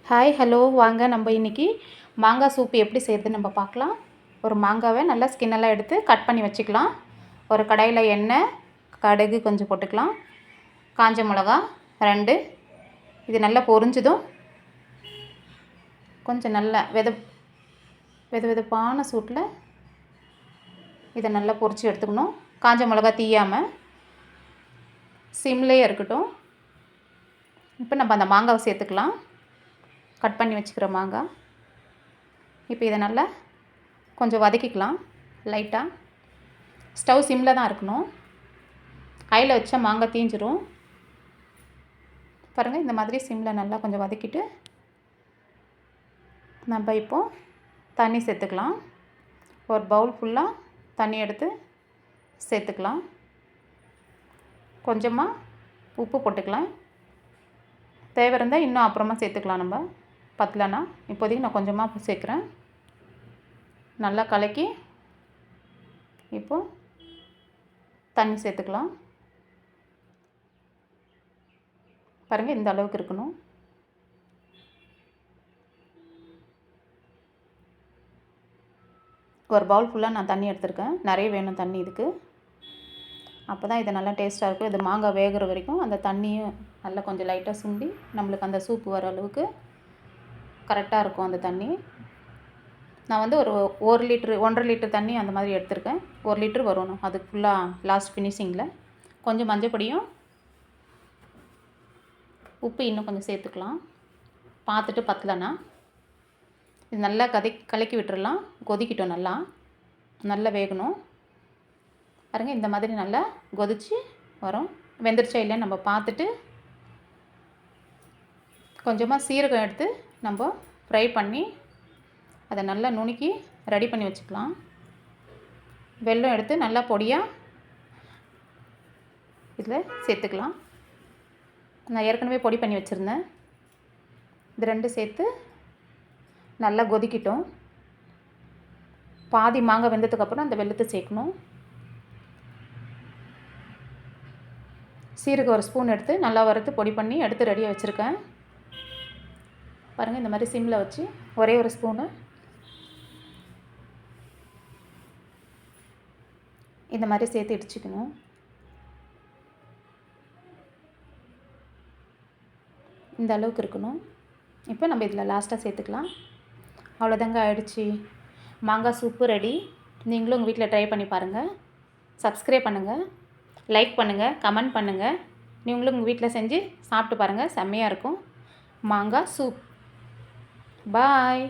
Hi hello வாங்க நம்ம இன்றைக்கி மாங்காய் சூப்பு எப்படி செய்கிறதுன்னு நம்ம பார்க்கலாம். ஒரு மாங்காவை நல்லா ஸ்கின்னெல்லாம் எடுத்து கட் பண்ணி வச்சுக்கலாம். ஒரு கடாயில் எண்ணெய், கடுகு கொஞ்சம் போட்டுக்கலாம். காஞ்ச மிளகா 2. இது நல்லா பொரிஞ்சதும் கொஞ்சம் நல்லா வெதுவெதுப்பான சூட்டில் இதை நல்லா பொரித்து எடுத்துக்கணும். காஞ்ச மிளகா தீயாமல் சிம்லேயே இருக்கட்டும். இப்போ நம்ம அந்த மாங்காவை சேர்த்துக்கலாம். கட் பண்ணி வச்சுக்கிற மாங்காய். இப்போ இதை நல்லா கொஞ்சம் வதக்கிக்கலாம். லைட்டாக ஸ்டவ் சிம்மில் தான் இருக்கணும். ஹையில் வச்சா மாங்காய் தீஞ்சிரும். பாருங்கள், இந்த மாதிரி சிம்மில் நல்லா கொஞ்சம் வதக்கிட்டு நம்ம இப்போது தண்ணி சேர்த்துக்கலாம். ஒரு பவுல் ஃபுல்லாக தண்ணி எடுத்து சேர்த்துக்கலாம். கொஞ்சமாக உப்பு போட்டுக்கலாம். தேவை இருந்தால் இன்னும் அப்புறமா சேர்த்துக்கலாம். நம்ம பத்தலைன்னா இப்போதைக்கு நான் கொஞ்சமாக சேர்க்குறேன். நல்லா கலக்கி இப்போது தண்ணி சேர்த்துக்கலாம். பாருங்கள், இந்த அளவுக்கு இருக்கணும். ஒரு பவுல் ஃபுல்லாக நான் தண்ணி எடுத்துருக்கேன். நிறைய வேணும் தண்ணி இதுக்கு. அப்போ தான் இது நல்லா டேஸ்ட்டாக இருக்கும். இது மாங்காய் வேகிற வரைக்கும் அந்த தண்ணியும் நல்லா கொஞ்சம் லைட்டாக சுண்டி நம்மளுக்கு அந்த சூப்பு வர அளவுக்கு கரெக்டாக இருக்கும் அந்த தண்ணி. நான் வந்து ஒரு 1 லிட்ரு 1.5 லிட்டர் தண்ணி அந்த மாதிரி எடுத்திருக்கேன். 1 லிட்ரு வரணும். அது ஃபுல்லாக லாஸ்ட் ஃபினிஷிங்கில் கொஞ்சம் மஞ்சள் பொடியும் உப்பு இன்னும் கொஞ்சம் சேர்த்துக்கலாம். பார்த்துட்டு பத்தலைன்னா இது நல்லா கலக்கி விட்டுறலாம். கொதிக்கிட்டோம், நல்லா வேகணும். பாருங்கள், இந்த மாதிரி நல்லா கொதித்து வரும். வெந்துருச்சா இல்லைன்னு நம்ம பார்த்துட்டு கொஞ்சமாக சீரகம் எடுத்து நம்ம ஃப்ரை பண்ணி அதை நல்லா நுணுக்கி ரெடி பண்ணி வச்சுக்கலாம். வெல்லம் எடுத்து நல்லா பொடியாக இதில் சேர்த்துக்கலாம். நான் ஏற்கனவே பொடி பண்ணி வச்சுருந்தேன். இது 2 சேர்த்து நல்லா கொதிக்கிட்டோம். பாதி மாங்காய் வெந்ததுக்கப்புறம் அந்த வெல்லத்தை சேர்க்கணும். சீரகம் 1 ஸ்பூன் எடுத்து நல்லா வறுத்து பொடி பண்ணி எடுத்து ரெடியாக வச்சுருக்கேன். பாருங்கள், இந்த மாதிரி சிம்மில் வச்சு ஒரே 1 ஸ்பூனு இந்த மாதிரி சேர்த்து இடிச்சுக்கணும். இந்த அளவுக்கு இருக்கணும். இப்போ நம்ம இதில் லாஸ்ட்டாக சேர்த்துக்கலாம். அவ்வளோதாங்க, ஆயிடுச்சு. மாங்காய் சூப்பு ரெடி. நீங்களும் உங்கள் வீட்டில் ட்ரை பண்ணி பாருங்கள். சப்ஸ்கிரைப் பண்ணுங்கள், லைக் பண்ணுங்கள், கமெண்ட் பண்ணுங்கள். நீங்களும் உங்கள் வீட்டில் செஞ்சு சாப்பிட்டு பாருங்கள். செம்மையாக இருக்கும் மாங்காய் சூப். பாய்.